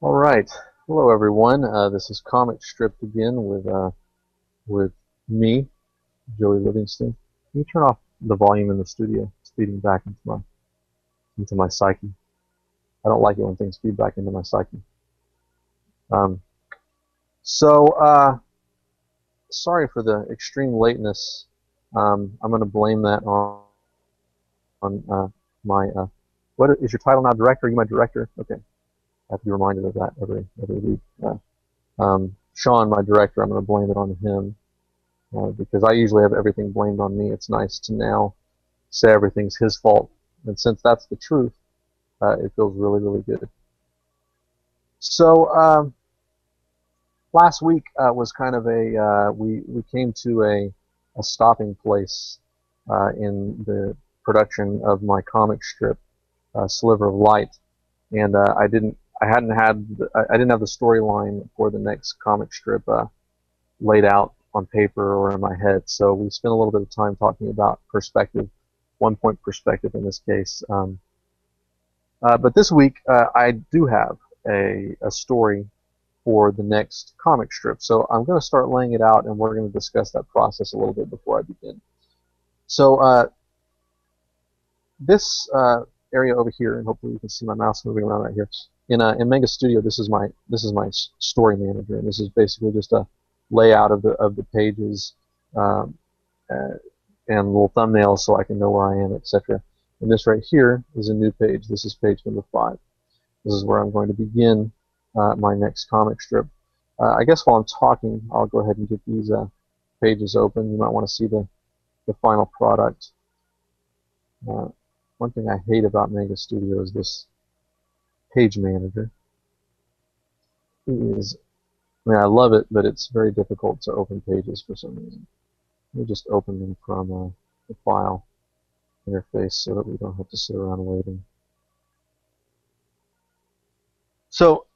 All right. Hello, everyone. This is Comic Stripped again with me, Joey Livingston. Can you turn off the volume in the studio? It's feeding back into my psyche. I don't like it when things feed back into my psyche. Um, so, sorry for the extreme lateness. I'm going to blame that on my. What is your title now? Director? Are you my director? Okay. I have to be reminded of that every week. Sean, my director, I'm going to blame it on him. Because I usually have everything blamed on me. It's nice to now say everything's his fault. And since that's the truth, it feels really, really good. So last week was kind of we came to a stopping place in the production of my comic strip, Sliver of Light, and I didn't have the storyline for the next comic strip laid out on paper or in my head. So we spent a little bit of time talking about perspective, 1 point perspective in this case. But this week I do have a story for the next comic strip. So I'm going to start laying it out, and we're going to discuss that process a little bit before I begin. So this area over here, and hopefully you can see my mouse moving around right here. In Manga Studio, this is my story manager, and this is basically just a layout of the pages um, uh, and little thumbnails so I can know where I am, etc. And this right here is a new page. This is page number 5. This is where I'm going to begin my next comic strip. I guess while I'm talking, I'll go ahead and get these pages open. You might want to see the final product. One thing I hate about Manga Studio is this page manager. It is, I mean, I love it, but it's very difficult to open pages for some reason. Let me just open them from the file interface so that we don't have to sit around waiting. So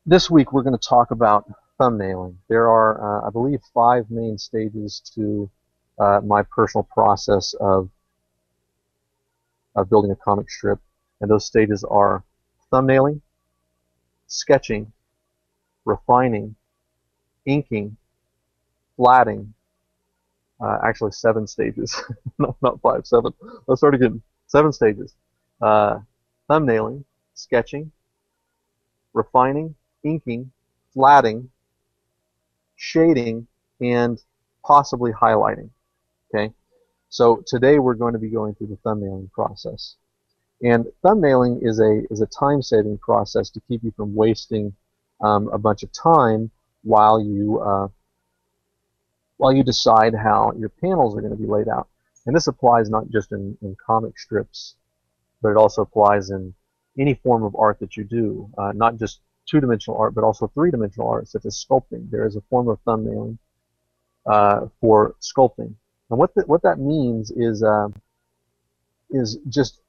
this week we're going to talk about thumbnailing. There are, I believe, 5 main stages to my personal process of building a comic strip, and those stages are thumbnailing, sketching, refining, inking, flatting. Actually, 7 stages, not 5, 7. Let's start again. 7 stages: thumbnailing, sketching, refining, inking, flatting, shading, and possibly highlighting. Okay, so today we're going to be going through the thumbnailing process. And thumbnailing is a time-saving process to keep you from wasting a bunch of time while you decide how your panels are going to be laid out. And this applies not just in comic strips, but it also applies in any form of art that you do, not just 2-dimensional art, but also 3-dimensional art, such as sculpting. There is a form of thumbnailing for sculpting. And what that means is just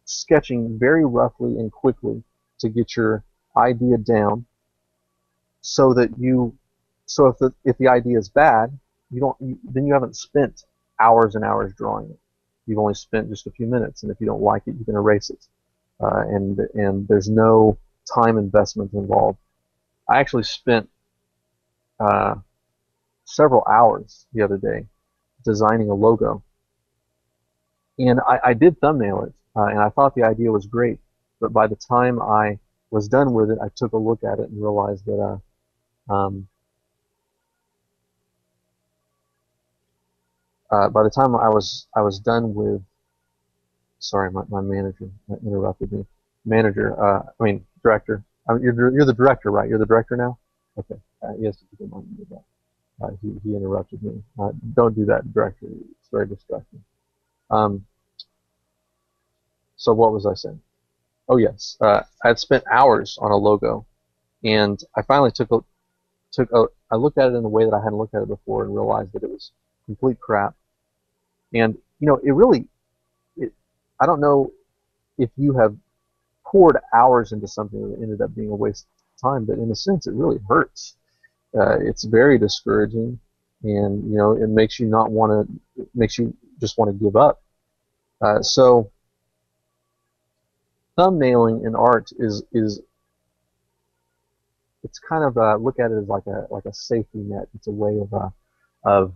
sketching very roughly and quickly to get your idea down, so that if the idea is bad, then you haven't spent hours and hours drawing it. You've only spent just a few minutes, and if you don't like it, you can erase it. And there's no time investment involved. I actually spent several hours the other day designing a logo, and I did thumbnail it, and I thought the idea was great. But by the time I was done with it, I took a look at it and realized that by the time I was done with, sorry, my manager interrupted me. Director. You're the director, right? You're the director now. Okay. Yes, if you don't mind me with that. He interrupted me. Don't do that, director. It's very distracting. Um, so what was I saying? Oh yes, I had spent hours on a logo, and I finally I looked at it in a way that I hadn't looked at it before and realized that it was complete crap. And it really, I don't know if you have poured hours into something that ended up being a waste of time, but in a sense, it really hurts. It's very discouraging, and it makes you not want to. It makes you just want to give up. So thumbnailing in art is it's kind of look at it as like a safety net. It's a way of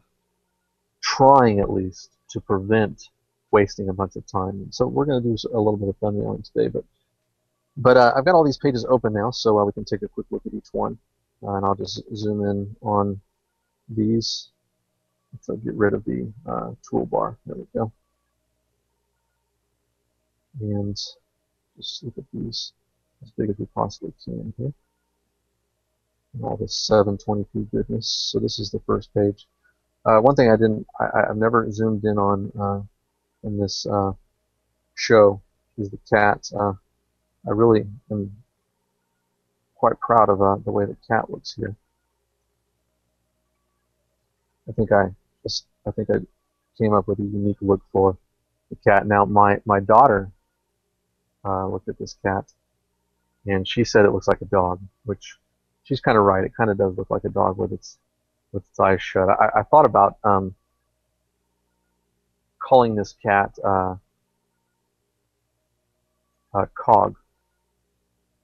trying at least to prevent wasting a bunch of time. And so we're going to do a little bit of thumbnailing today, but I've got all these pages open now, so we can take a quick look at each one, and I'll just zoom in on these. So get rid of the toolbar. There we go. And just look at these as big as we possibly can here. And all this 720p goodness. So this is the first page. One thing I've never zoomed in on in this show is the cat. I really am quite proud of the way the cat looks here. I think I came up with a unique look for the cat. Now my daughter looked at this cat, and she said it looks like a dog, which she's kind of right. It kind of does look like a dog with its eyes shut. I thought about calling this cat Cog,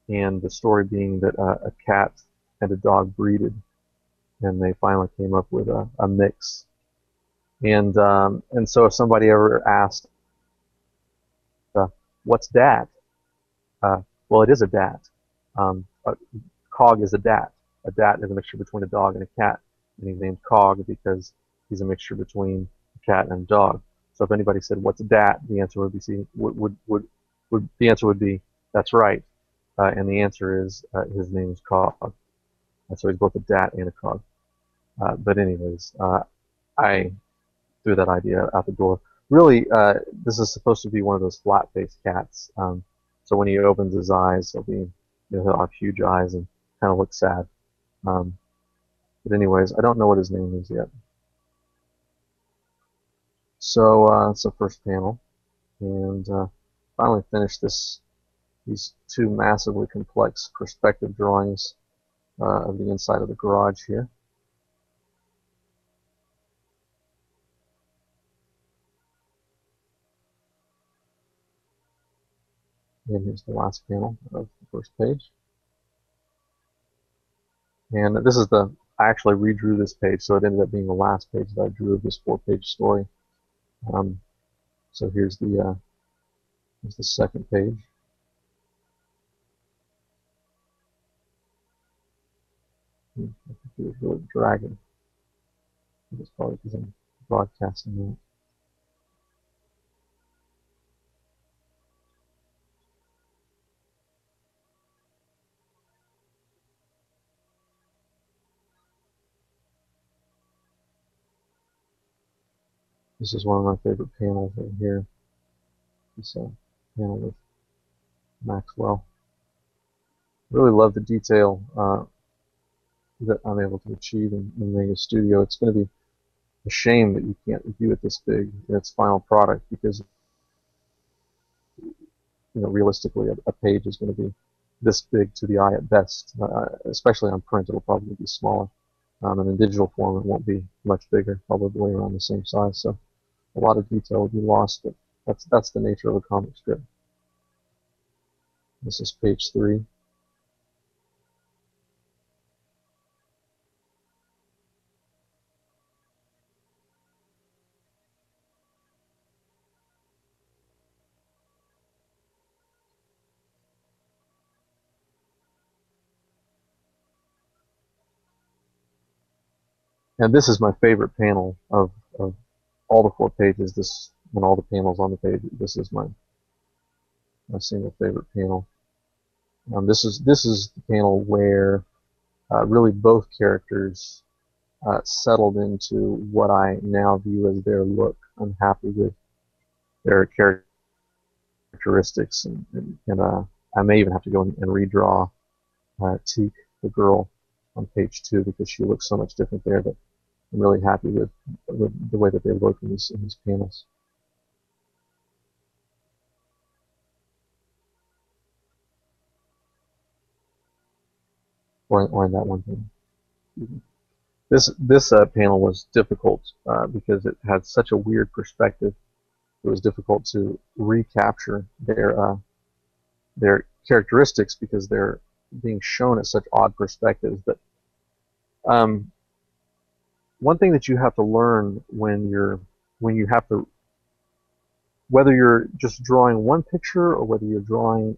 and the story being that a cat and a dog breeded, and they finally came up with a mix. And so if somebody ever asked, what's dat? Well, it is a dat. Cog is a dat. A dat is a mixture between a dog and a cat, and he's named Cog because he's a mixture between a cat and a dog. So if anybody said, "What's a dat?" the answer would be, "That's right." And the answer is his name is Cog. So he's both a dat and a Cog. But anyways, I threw that idea out the door. Really, this is supposed to be one of those flat-faced cats. So when he opens his eyes, he'll have huge eyes and kind of look sad. But anyways, I don't know what his name is yet. So it's the first panel, and finally finished these two massively complex perspective drawings of the inside of the garage here. And here's the last panel of the first page. And this is I actually redrew this page, so it ended up being the last page that I drew of this 4-page story. So here's the second page. My computer's really dragging. It's probably because I'm broadcasting that. This is one of my favorite panels right here. This panel with Maxwell. Really love the detail that I'm able to achieve in Vegas Studio. It's going to be a shame that you can't view it this big in its final product, because realistically a page is going to be this big to the eye at best. Especially on print, it'll probably be smaller. And in digital form, it won't be much bigger, probably around the same size. So a lot of detail will be lost, but that's the nature of a comic strip. This is page 3. And this is my favorite panel of all the 4 pages. This, and all the panels on the page, this is my single favorite panel. This is the panel where really both characters settled into what I now view as their look. I'm happy with their characteristics, and I may even have to go and redraw Teak, the girl, on page 2, because she looks so much different there. But I'm really happy with the way that they look in these panels. Or in that one panel. This panel was difficult because it had such a weird perspective. It was difficult to recapture their characteristics, because they're being shown at such odd perspectives. But um, one thing that you have to learn when you have to, whether you're just drawing one picture or whether you're drawing,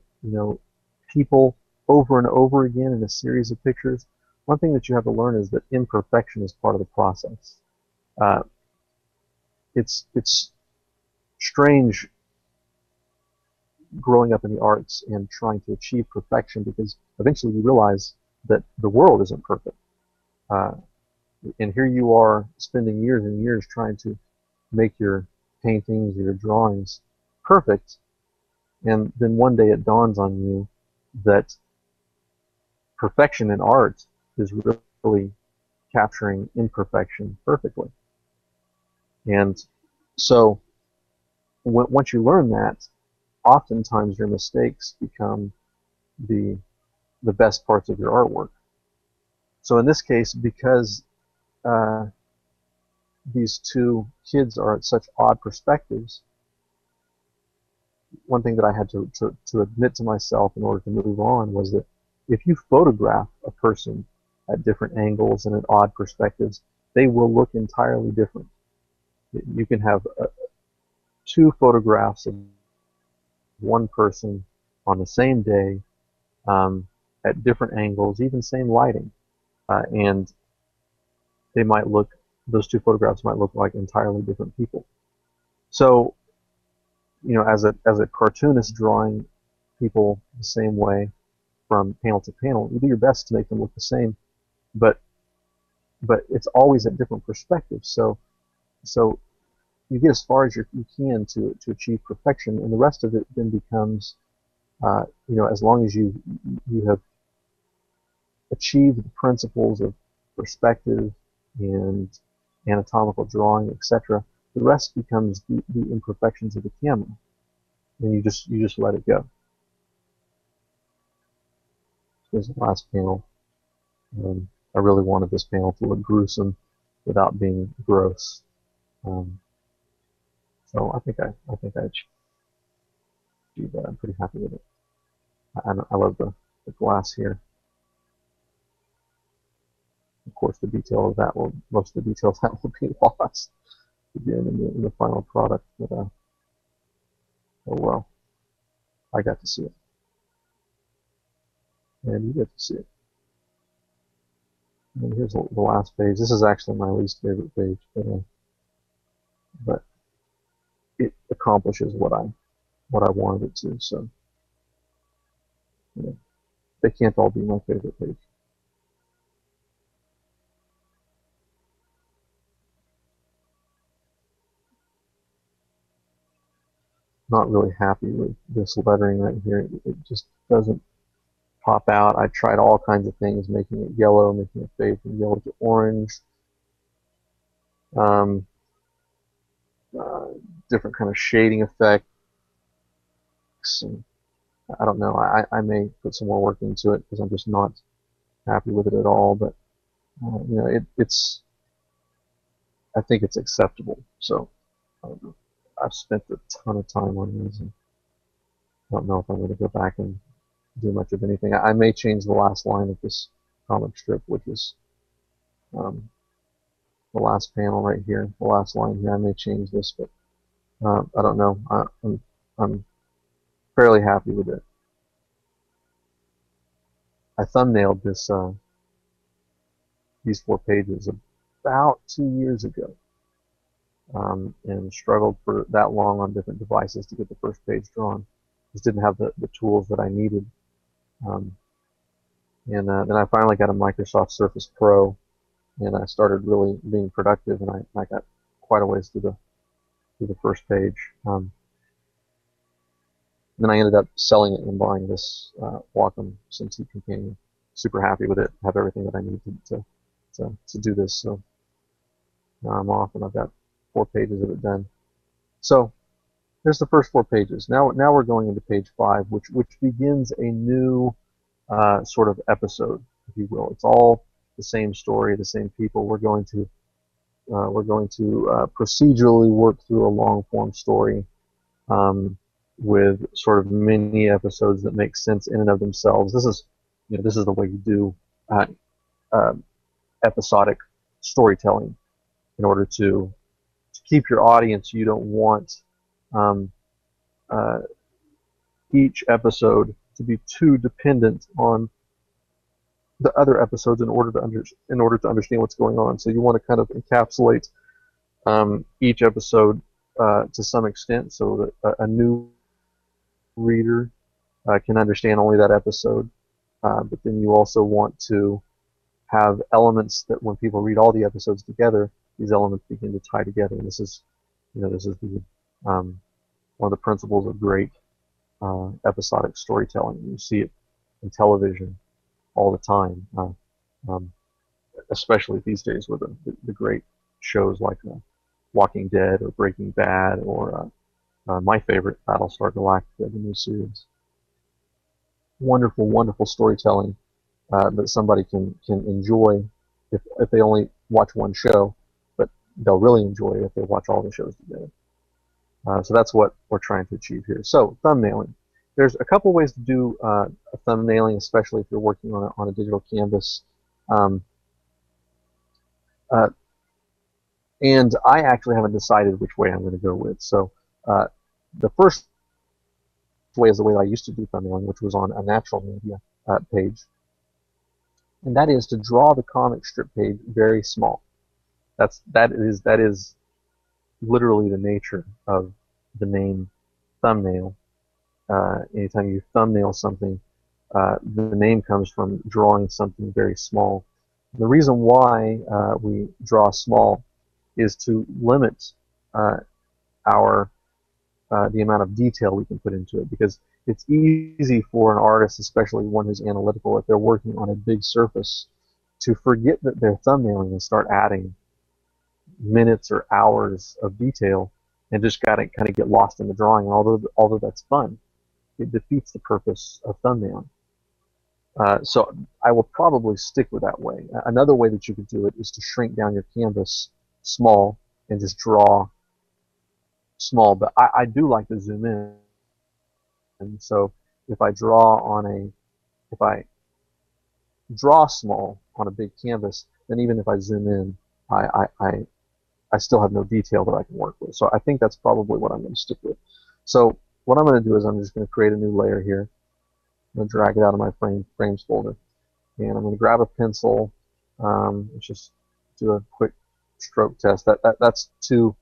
people over and over again in a series of pictures, one thing that you have to learn is that imperfection is part of the process. Uh, it's strange growing up in the arts and trying to achieve perfection, because eventually you realize that the world isn't perfect. Uh, and here you are spending years and years trying to make your paintings or your drawings perfect, and then one day it dawns on you that perfection in art is really capturing imperfection perfectly. And so once you learn that, oftentimes your mistakes become the best parts of your artwork. So in this case, because uh, these two kids are at such odd perspectives, one thing that I had to admit to myself in order to move on was that if you photograph a person at different angles and at odd perspectives, they will look entirely different. You can have two photographs of one person on the same day, at different angles, even same lighting, and they might look, those two photographs might look like entirely different people. So, as a cartoonist drawing people the same way from panel to panel, you do your best to make them look the same, but it's always at different perspectives. So you get as far as you can to achieve perfection, and the rest of it then becomes, as long as you have achieved the principles of perspective and anatomical drawing, etc., the rest becomes the imperfections of the camera, and you just let it go. Here's the last panel. I really wanted this panel to look gruesome without being gross. So I think I achieved that. I'm pretty happy with it. I love the glass here. Of course, the detail of that most of the details that will be lost again in the final product. But oh well, I got to see it, and you get to see it. And here's the last page. This is actually my least favorite page, but it accomplishes what I wanted it to. So they can't all be my favorite page. Not really happy with this lettering right here. It just doesn't pop out. I tried all kinds of things, making it yellow, making it fade from yellow to orange, um, different kind of shading effects. And I don't know. I may put some more work into it because I'm just not happy with it at all. But it's. I think it's acceptable. So I don't know. I've spent a ton of time on these, and I don't know if I'm going to go back and do much of anything. I may change the last line of this comic strip, which is the last panel right here, the last line here. I may change this, but I don't know. I'm fairly happy with it. I thumbnailed these 4 pages about 2 years ago, and struggled for that long on different devices to get the first page drawn. Just didn't have the tools that I needed. And then I finally got a Microsoft Surface Pro, and I started really being productive, and I got quite a ways through the first page. Then I ended up selling it and buying this Wacom SimSeed Companion. Super happy with it. Have everything that I need to do this. So now I'm off, and I've got 4 pages of it done. So there's the first 4 pages. Now we're going into page 5, which begins a new sort of episode, if you will. It's all the same story, the same people. We're going to procedurally work through a long form story, with sort of mini episodes that make sense in and of themselves. this is the way you do uh, uh, episodic storytelling in order to keep your audience. You don't want um, uh, each episode to be too dependent on the other episodes in order to understand what's going on. So you want to kind of encapsulate each episode to some extent, so that a new reader can understand only that episode. But then you also want to have elements that when people read all the episodes together, these elements begin to tie together. And this is the one of the principles of great episodic storytelling. You see it in television all the time, um, especially these days with the great shows like Walking Dead or Breaking Bad or my favorite, Battlestar Galactica, the new series. Wonderful, wonderful storytelling that somebody can enjoy if they only watch one show, but they'll really enjoy it if they watch all the shows together. So that's what we're trying to achieve here. So thumbnailing. There's a couple ways to do thumbnailing, especially if you're working on a digital canvas. Um, uh, and I actually haven't decided which way I'm going to go with. So the first way is the way I used to do thumbnailing, which was on a natural media page. And that is to draw the comic strip page very small. That is literally the nature of the name thumbnail. Anytime you thumbnail something, the name comes from drawing something very small. The reason why we draw small is to limit our the amount of detail we can put into it, because it's easy for an artist, especially one who's analytical, if they're working on a big surface, to forget that they're thumbnailing and start adding minutes or hours of detail and just kind of get lost in the drawing. And although that's fun, it defeats the purpose of thumbnailing. So I will probably stick with that way. Another way that you could do it is to shrink down your canvas small and just draw small. But I do like to zoom in. And so if I draw small on a big canvas, then even if I zoom in, I still have no detail that I can work with. So I think that's probably what I'm going to stick with. So what I'm going to do is I'm just going to create a new layer here. I'm going to drag it out of my frames folder. And I'm going to grab a pencil. Let's just do a quick stroke test. That's too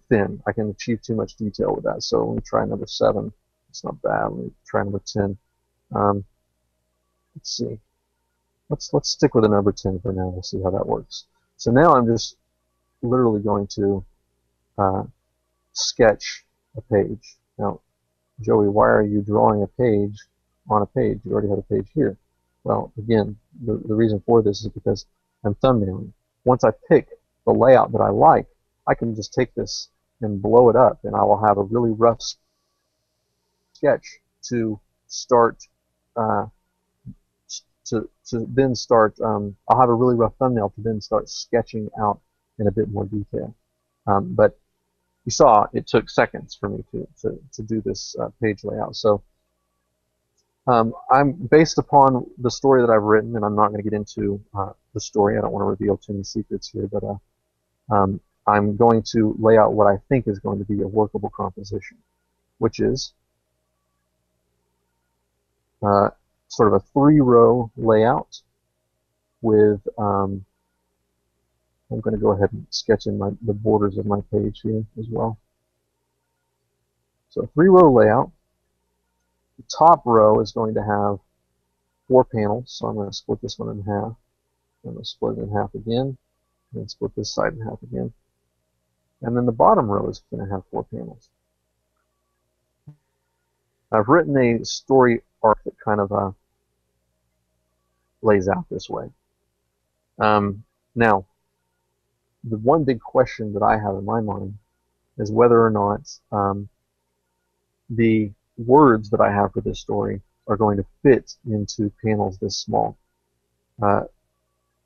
thin. I can achieve too much detail with that. So let me try number 7. It's not bad. Let me try number 10. Let's see. Let's stick with the number 10 for now. We'll see how that works. So now I'm just literally going to sketch a page. Now, Joey, why are you drawing a page on a page? You already have a page here. Well, again, the reason for this is because I'm thumbnailing. Once I pick the layout that I like, I can just take this and blow it up, and I will have a really rough sketch to start then start. I'll have a really rough thumbnail to then start sketching out in a bit more detail. But you saw it took seconds for me to do this page layout. So I'm based upon the story that I've written, and I'm not going to get into the story. I don't want to reveal too many secrets here, but I'm going to lay out what I think is going to be a workable composition, which is sort of a 3-row layout with, I'm going to go ahead and sketch in the borders of my page here as well. So a 3-row layout. The top row is going to have 4 panels, so I'm going to split this one in half. I'm going to split it in half again, and then split this side in half again. And then the bottom row is going to have 4 panels. I've written a story arc that kind of lays out this way. Now, the one big question that I have in my mind is whether or not the words that I have for this story are going to fit into panels this small.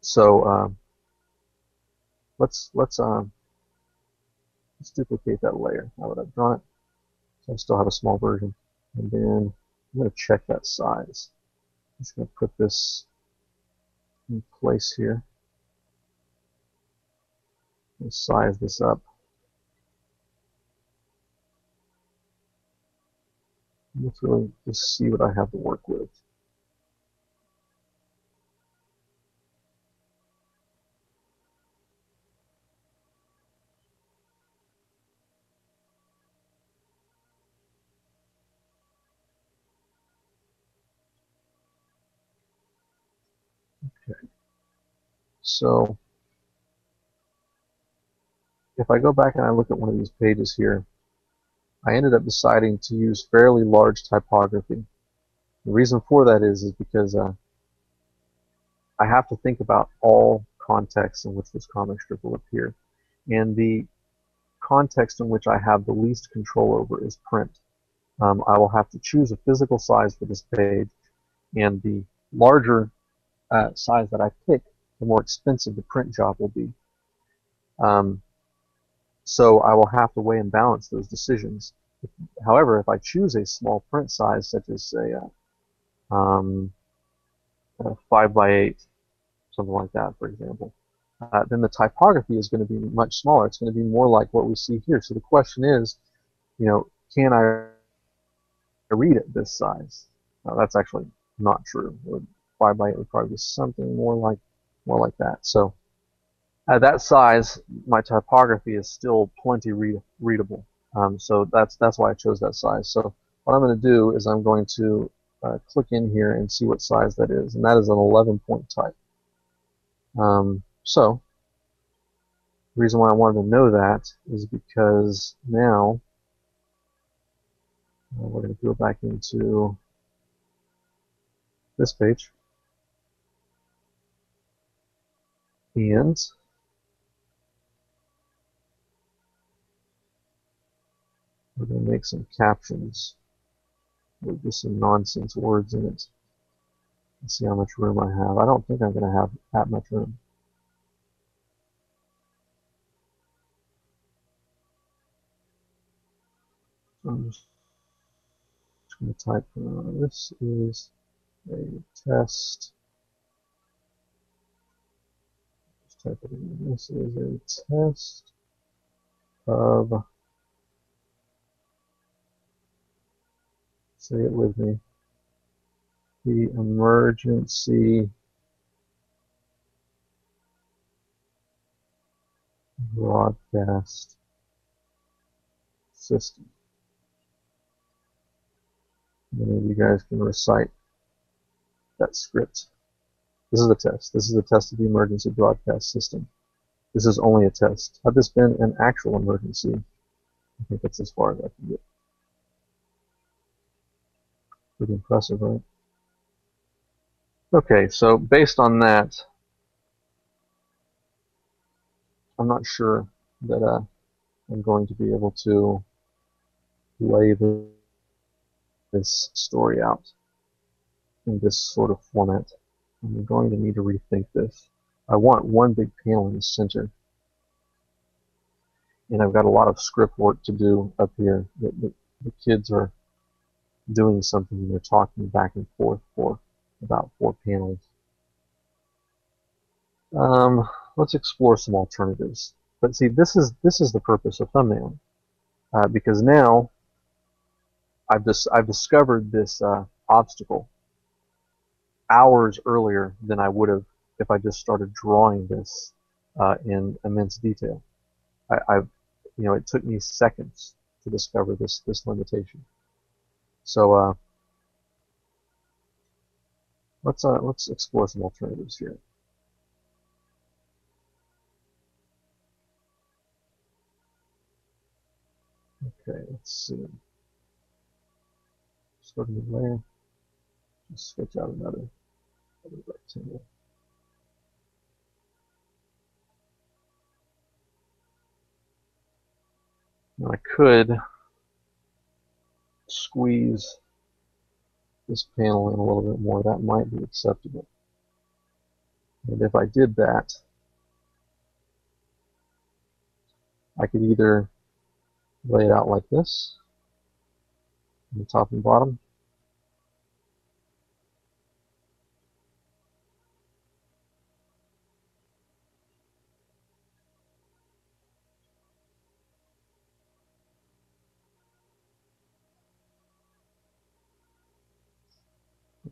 So let's duplicate that layer. How would I have drawn it? So I still have a small version. And then I'm going to check that size. just going to put this in place here and size this up. Let's really just see what I have to work with. Okay. So if I go back and I look at one of these pages here, I ended up deciding to use fairly large typography. The reason for that is because I have to think about all contexts in which this comic strip will appear. And the context in which I have the least control over is print. I will have to choose a physical size for this page, and the larger size that I pick, the more expensive the print job will be. So I will have to weigh and balance those decisions. However, if I choose a small print size, such as say a 5 by 8, something like that, for example, then the typography is going to be much smaller. It's going to be more like what we see here. So the question is, can I read it this size? That's actually not true. 5 by 8 would probably be something more like that. So at that size, my typography is still plenty readable. So that's why I chose that size. So what I'm going to do is I'm going to click in here and see what size that is, and that is an 11-point type. So the reason why I wanted to know that is because now we're going to go back into this page, and we're going to make some captions with just some nonsense words in it. Let's see how much room I have. I don't think I'm going to have that much room. So I'm just going to type, this is a test. Just type it in. This is a test of, say it with me, the emergency broadcast system. Many of you guys can recite that script. This is a test. This is a test of the emergency broadcast system. This is only a test. Had this been an actual emergency, I think that's as far as I can get. Pretty impressive, right? Okay, so based on that, I'm not sure that I'm going to be able to lay this story out in this sort of format. I'm going to need to rethink this. I want one big panel in the center, and I've got a lot of script work to do up here. The kids are doing something, and they're talking back and forth for about 4 panels. Let's explore some alternatives. But see, this is the purpose of thumbnailing, because now I've discovered this obstacle hours earlier than I would have if I just started drawing this in immense detail. It took me seconds to discover this limitation. So let's explore some alternatives here. Okay, let's see. Start a new layer. Just switch out another rectangle. Now I could squeeze this panel in a little bit more. That might be acceptable. And if I did that, I could either lay it out like this, on the top and bottom,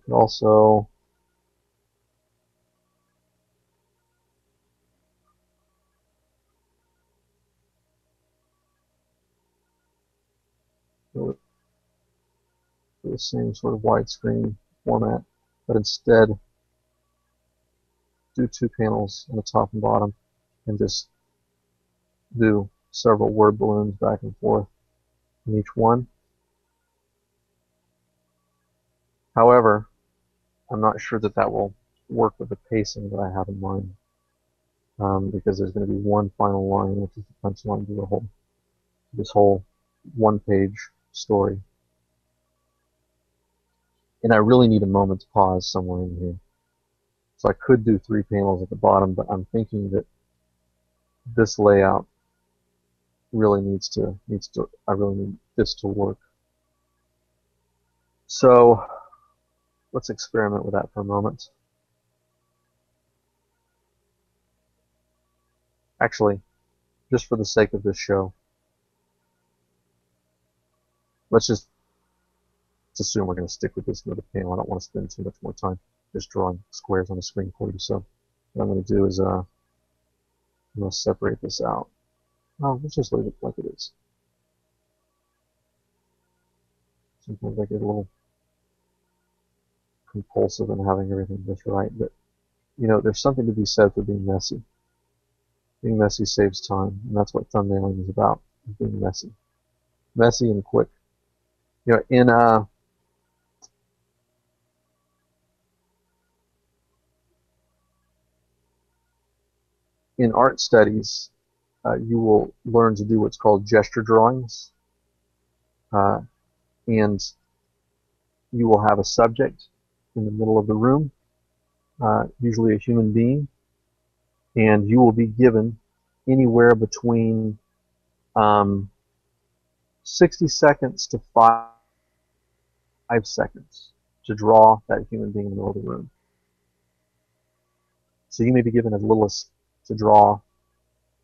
You could also go with the same sort of widescreen format, but instead do 2 panels on the top and bottom and just do several word balloons back and forth in each one. However, I'm not sure that that will work with the pacing that I have in mind, because there's going to be one final line, which is the punchline to this whole one-page story. And I really need a moment's pause somewhere in here. So I could do 3 panels at the bottom, but I'm thinking that this layout really I really need this to work. So let's experiment with that for a moment. Actually, just for the sake of this show, let's just assume we're going to stick with this another panel. I don't want to spend too much more time just drawing squares on the screen for you. So what I'm going to do is I'm going to separate this out. Oh, let's just leave it like it is. Sometimes I get a little compulsive in having everything just right, but you know, there's something to be said for being messy. Being messy saves time, and that's what thumbnailing is about, being messy. Messy and quick. You know, in art studies, you will learn to do what's called gesture drawings, and you will have a subject in the middle of the room, usually a human being, and you will be given anywhere between 60 seconds to 5 seconds to draw that human being in the middle of the room. So you may be given as little as to draw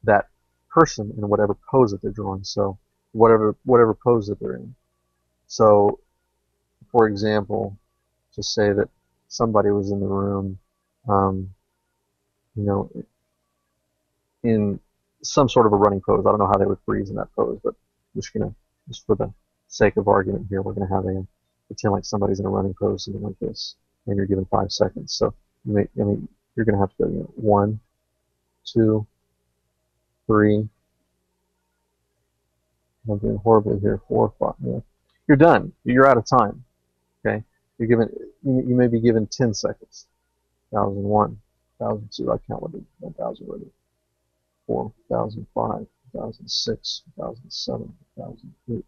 that person in whatever pose that they're drawing. So whatever pose that they're in. So, for example, to say that somebody was in the room, you know, in some sort of a running pose. I don't know how they would freeze in that pose, but just for the sake of argument here, we're gonna have a pretend like somebody's in a running pose, something like this, and you're given 5 seconds. So you're gonna have to go, 1, 2, 3. I'm doing horribly here. 4, 5. Yeah. You're done. You're out of time. Okay. You may be given 10 seconds. 1001, 1002. I counted 1000 already. 4005, 2006, 2007, 2008,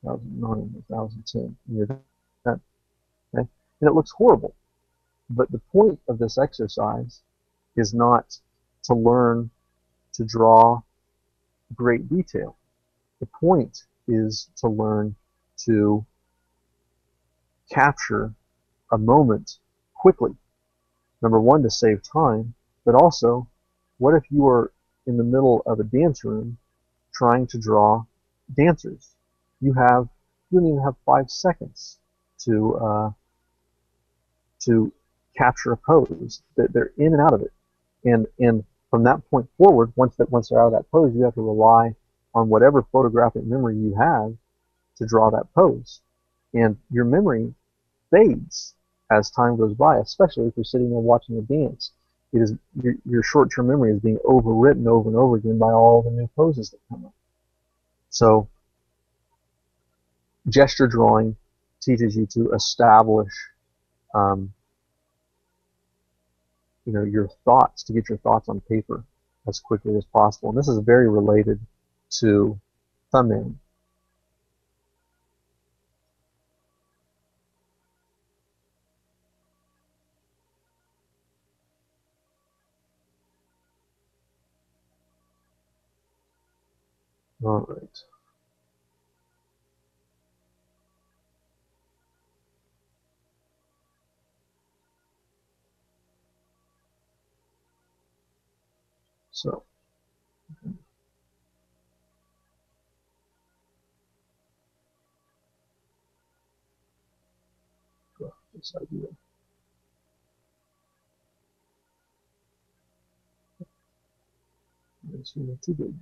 2009, 2010. And you're done. Okay? And it looks horrible. But the point of this exercise is not to learn to draw great detail. The point is to learn to capture a moment quickly. Number one, to save time, but also, what if you are in the middle of a dance room trying to draw dancers? You don't even have 5 seconds to capture a pose. They're in and out of it, and from that point forward, once they're out of that pose, you have to rely on whatever photographic memory you have to draw that pose, and your memory fades as time goes by, especially if you're sitting there watching a dance. It is your short-term memory is being overwritten over and over again by all the new poses that come up. So gesture drawing teaches you to establish your thoughts, to get your thoughts on paper as quickly as possible. And this is very related to thumbnailing. All right. So this idea. is really too big.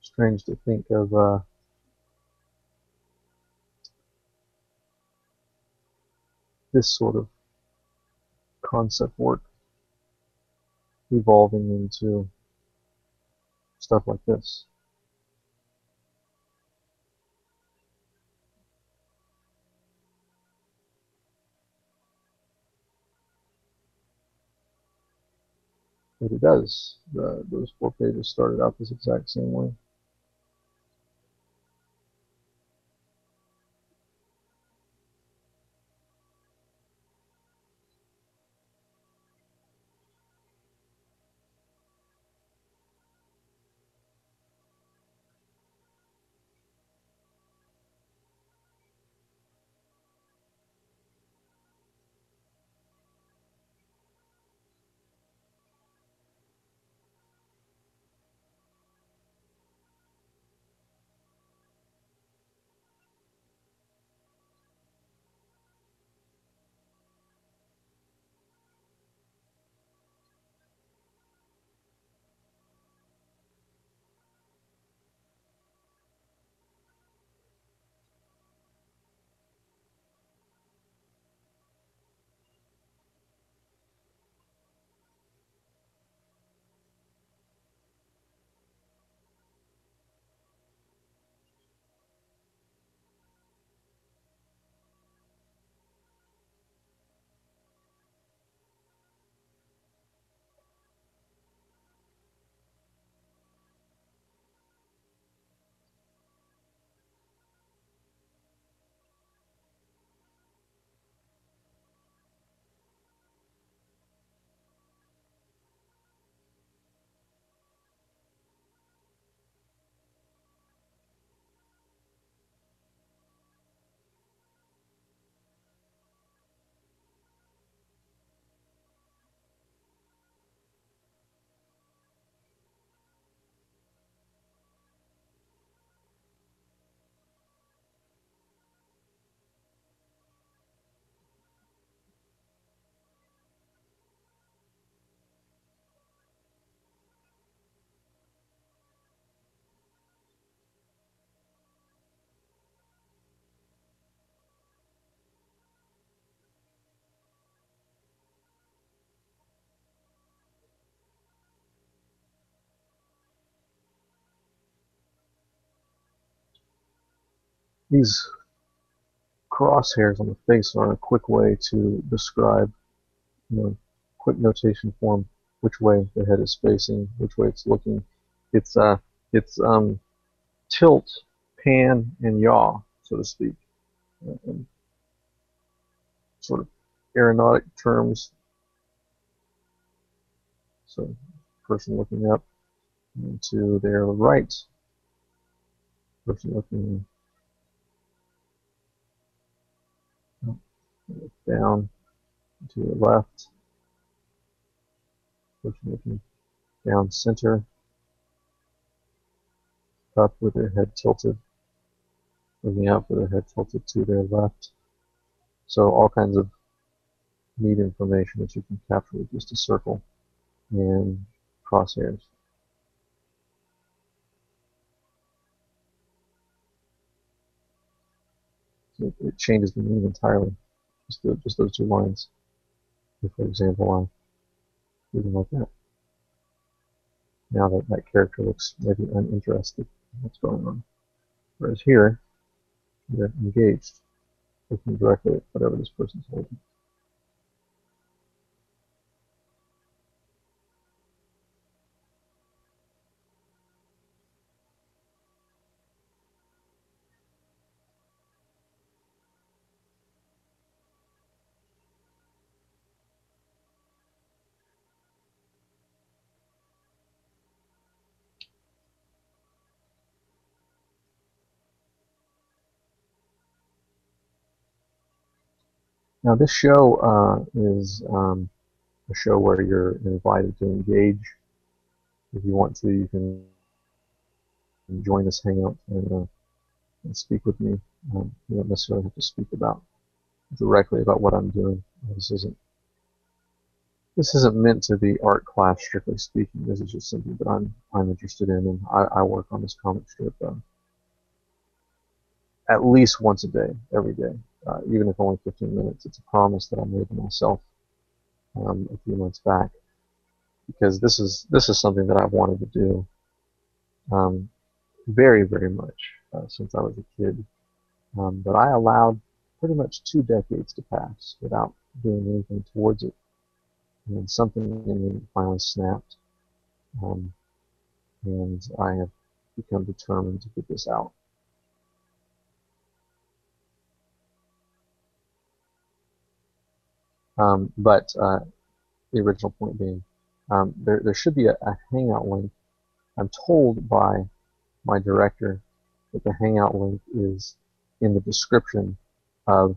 Strange to think of this sort of concept work evolving into stuff like this. But it does. Those 4 pages started out this exact same way. These crosshairs on the face are a quick way to describe, quick notation form, which way the head is facing, which way it's looking. It's tilt, pan, and yaw, so to speak, in sort of aeronautic terms. So, person looking up and to their right, person looking down to the left, person looking down center, up with their head tilted, looking out with their head tilted to their left. So all kinds of neat information that you can capture with just a circle and crosshairs. So it changes the meaning entirely. Just those two lines. If, for example, I do them like that. Now that character looks maybe uninterested in what's going on. Whereas here, they're engaged, looking directly at whatever this person's holding. Now this show is a show where you're invited to engage. If you want to, you can join this hangout and speak with me. You don't necessarily have to speak directly about what I'm doing. This isn't meant to be art class, strictly speaking. This is just something that I'm interested in, and I work on this comic strip at least once a day, every day, even if only 15 minutes. It's a promise that I made to myself a few months back, because this is something that I've wanted to do very, very much since I was a kid. But I allowed pretty much 2 decades to pass without doing anything towards it. And then something in me finally snapped, and I have become determined to get this out. But the original point being, there should be a Hangout link. I'm told by my director that the Hangout link is in the description of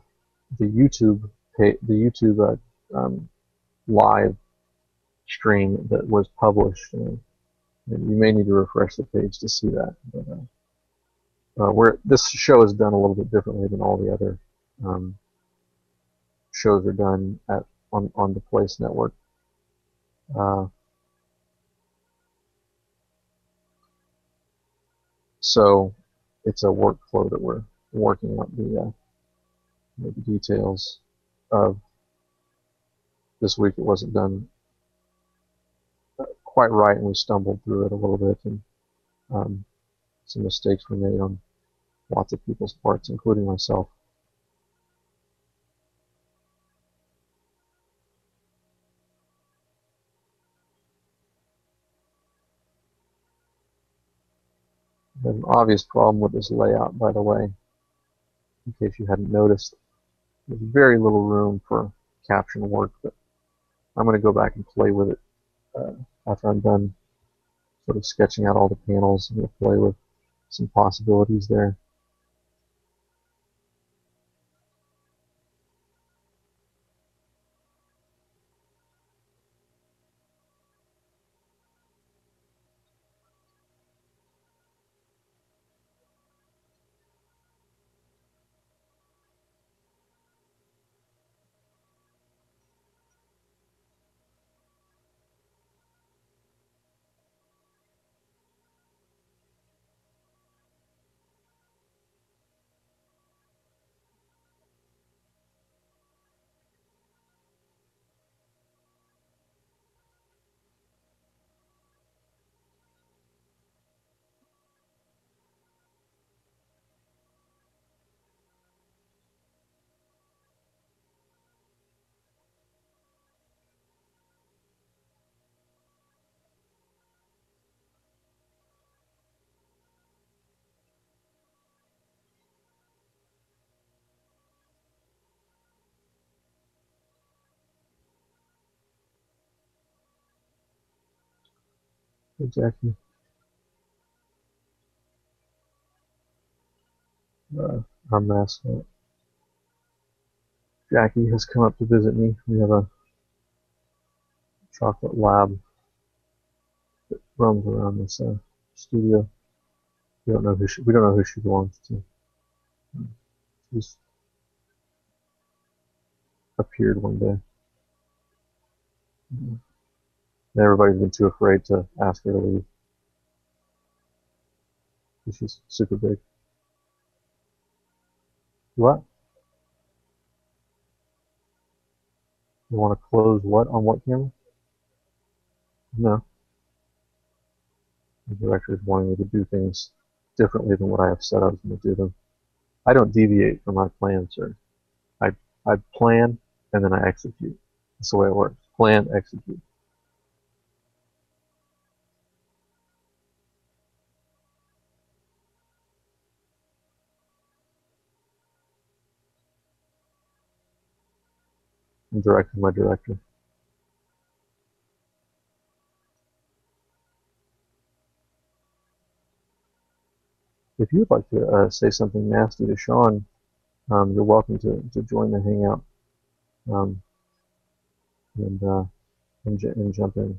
the YouTube live stream that was published. You may need to refresh the page to see that. But where this show is done a little bit differently than all the other shows are done on the Place Network. So it's a workflow that we're working out the details of. This week it wasn't done quite right, and we stumbled through it a little bit, and some mistakes were made on lots of people's parts, including myself. There's an obvious problem with this layout, by the way, in case you hadn't noticed. There's very little room for caption work, but I'm going to go back and play with it after I'm done sort of sketching out all the panels. I'm going to play with some possibilities there. Jackie. Our mascot. Jackie has come up to visit me. We have a chocolate lab that roams around this studio. We don't know who she belongs to. She's appeared one day. And everybody's been too afraid to ask her to leave. She's super big. What? You want to close what on what camera? No. The director is wanting me to do things differently than what I have said I was going to do them. I don't deviate from my plan, sir. I plan and then I execute. That's the way it works. Plan, execute. I'm directing my director. If you would like to say something nasty to Sean, you're welcome to join the hangout um, and, uh, and jump in.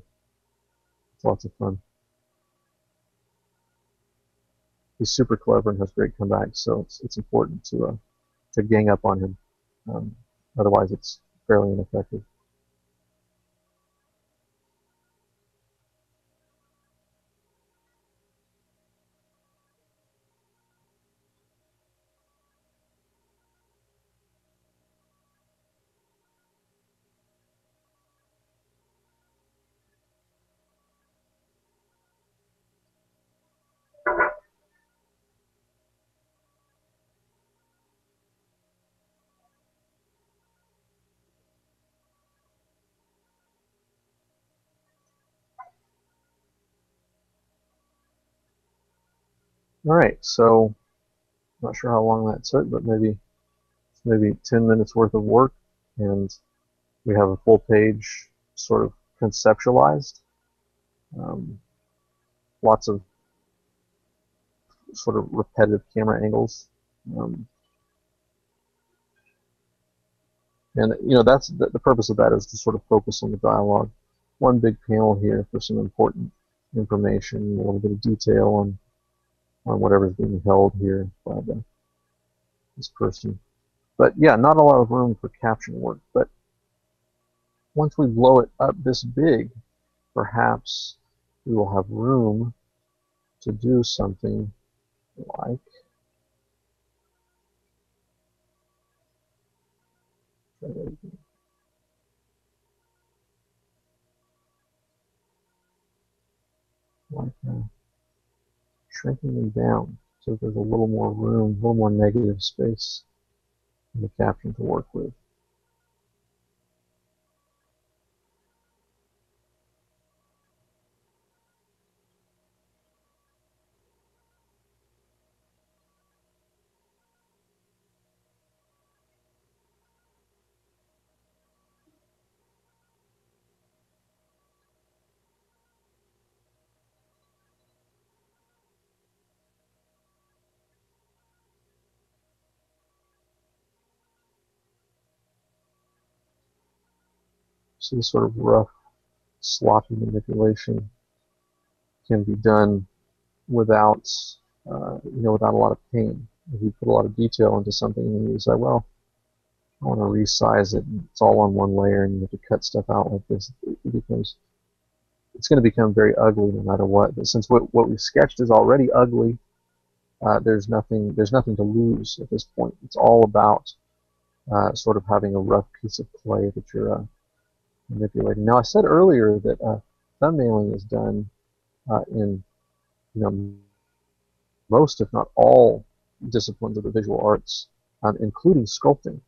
It's lots of fun. He's super clever and has great comebacks, so it's important to gang up on him. Otherwise, it's fairly ineffective. All right, so not sure how long that took, but maybe 10 minutes worth of work, and we have a full page sort of conceptualized. Um, Lots of sort of repetitive camera angles. Um, and that's the purpose of that is to sort of focus on the dialogue. One big panel here for some important information, a little bit of detail on whatever's being held here by this person. But yeah, not a lot of room for caption work. But once we blow it up this big, perhaps we will have room to do something like shrinking them down so there's a little more room, a little more negative space in the caption to work with. So this sort of rough, sloppy manipulation can be done without, without a lot of pain. If you put a lot of detail into something and you say, well, I want to resize it, and it's all on one layer, and you have to cut stuff out like this, it's going to become very ugly no matter what. But since what we've sketched is already ugly, there's nothing to lose at this point. It's all about sort of having a rough piece of clay that you're manipulating. Now, I said earlier that thumbnailing is done in most, if not all, disciplines of the visual arts, including sculpting.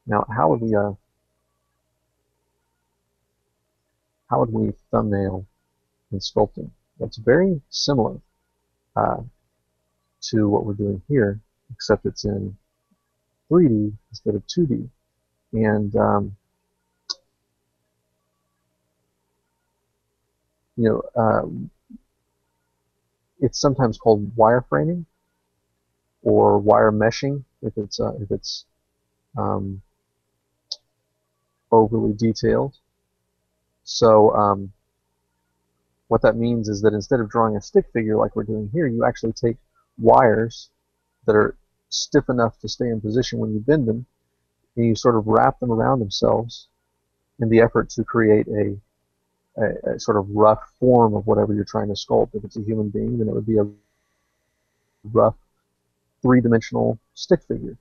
Now, how would we thumbnail in sculpting? That's very similar to what we're doing here, except it's in 3D instead of 2D. And It's sometimes called wireframing or wire meshing if it's um, overly detailed. So what that means is that instead of drawing a stick figure like we're doing here, you actually take wires that are stiff enough to stay in position when you bend them, and you sort of wrap them around themselves in the effort to create a sort of rough form of whatever you're trying to sculpt. If it's a human being, then it would be a rough three-dimensional stick figure.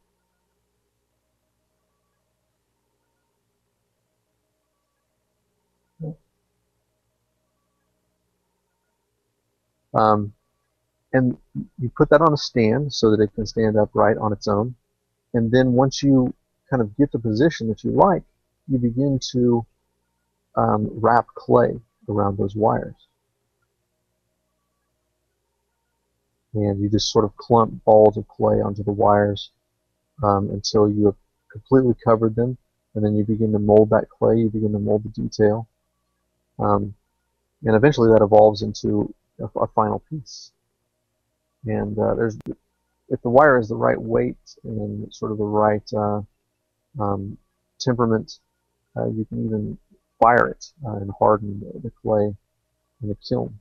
Um, and you put that on a stand so that it can stand upright on its own. And then once you kind of get the position that you like, you begin to wrap clay around those wires. And you just sort of clump balls of clay onto the wires until you have completely covered them. And then you begin to mold that clay, you begin to mold the detail. And eventually that evolves into a final piece. And if the wire is the right weight and sort of the right um, temperament, you can even fire it and harden the clay in the kiln.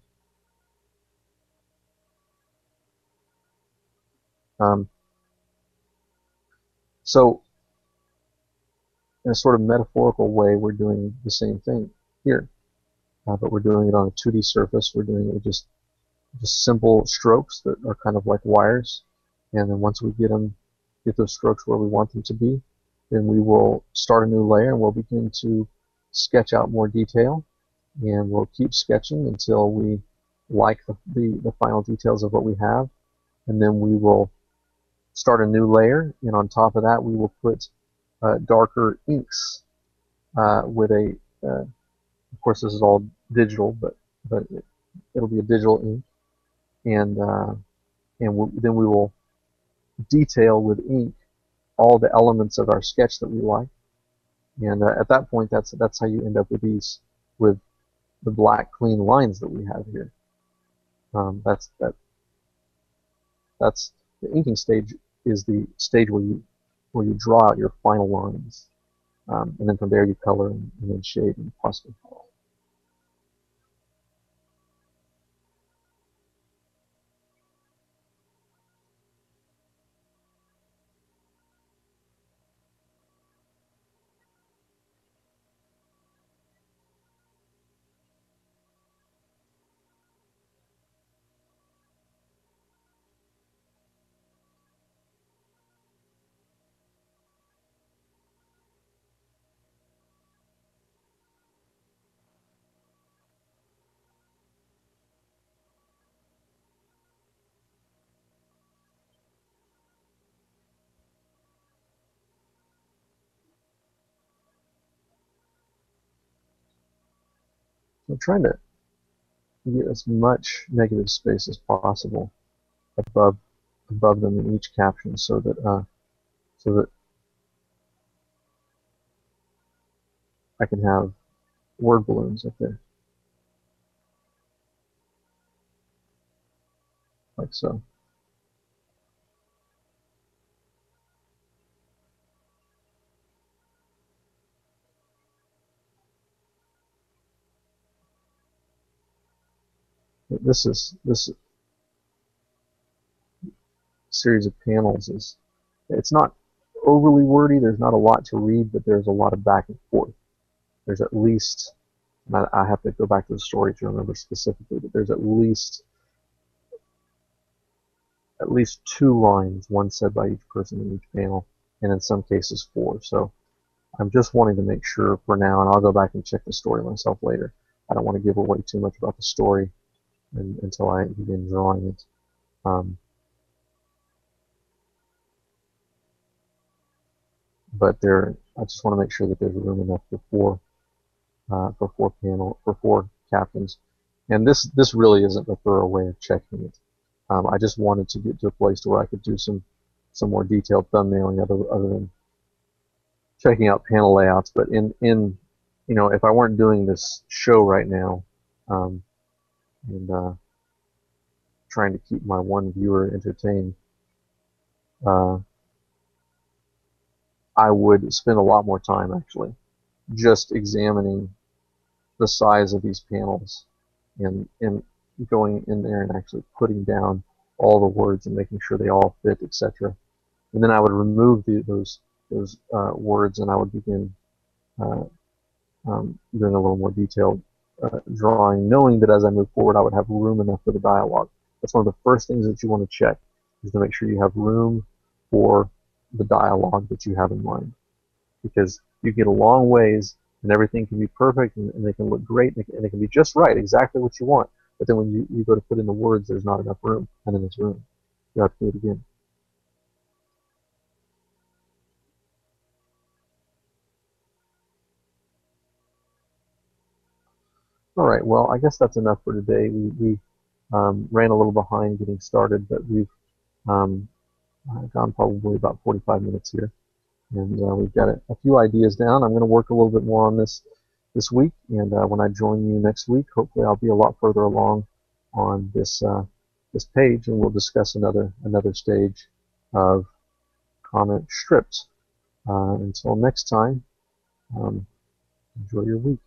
Um, so in a sort of metaphorical way, we're doing the same thing here, but we're doing it on a 2D surface. We're doing it with just simple strokes that are kind of like wires, and then once we get those strokes where we want them to be, then we will start a new layer and we'll begin to sketch out more detail, and we'll keep sketching until we like the final details of what we have, and then we will start a new layer, and on top of that we will put darker inks with of course this is all digital, but it'll be a digital ink, and then we will detail with ink all the elements of our sketch that we like, and at that point that's how you end up with with the black clean lines that we have here. That's the inking stage is the stage where you draw out your final lines, and then from there you color and then shade and possibly color. So I'm trying to get as much negative space as possible above them in each caption, so that I can have word balloons up there, like so. This series of panels it's not overly wordy. There's not a lot to read, but there's a lot of back and forth. There's at least, and I have to go back to the story to remember specifically, but there's at least 2 lines, one said by each person in each panel, and in some cases 4. So I'm just wanting to make sure for now, and I'll go back and check the story myself later. I don't want to give away too much about the story until I begin drawing it. But I just want to make sure that there's room enough for four captains. And this really isn't a thorough way of checking it. I just wanted to get to a place where I could do some more detailed thumbnailing other than checking out panel layouts. But if I weren't doing this show right now, and trying to keep my one viewer entertained, uh, I would spend a lot more time actually just examining the size of these panels and going in there and actually putting down all the words and making sure they all fit, etc. And then I would remove those words, and I would begin uh, doing a little more detailed drawing, knowing that as I move forward, I would have room enough for the dialogue. That's one of the first things that you want to check, is to make sure you have room for the dialogue that you have in mind. Because you get a long ways, and everything can be perfect, and they can look great, and they can be just right, exactly what you want. But then when you go to put in the words, there's not enough room, and then there's room. You have to do it again. All right, well, I guess that's enough for today. We ran a little behind getting started, but we've um, gone probably about 45 minutes here, and we've got a few ideas down. I'm going to work a little bit more on this week, and when I join you next week, hopefully I'll be a lot further along on this page, and we'll discuss another stage of comic strips. Until next time, um, enjoy your week.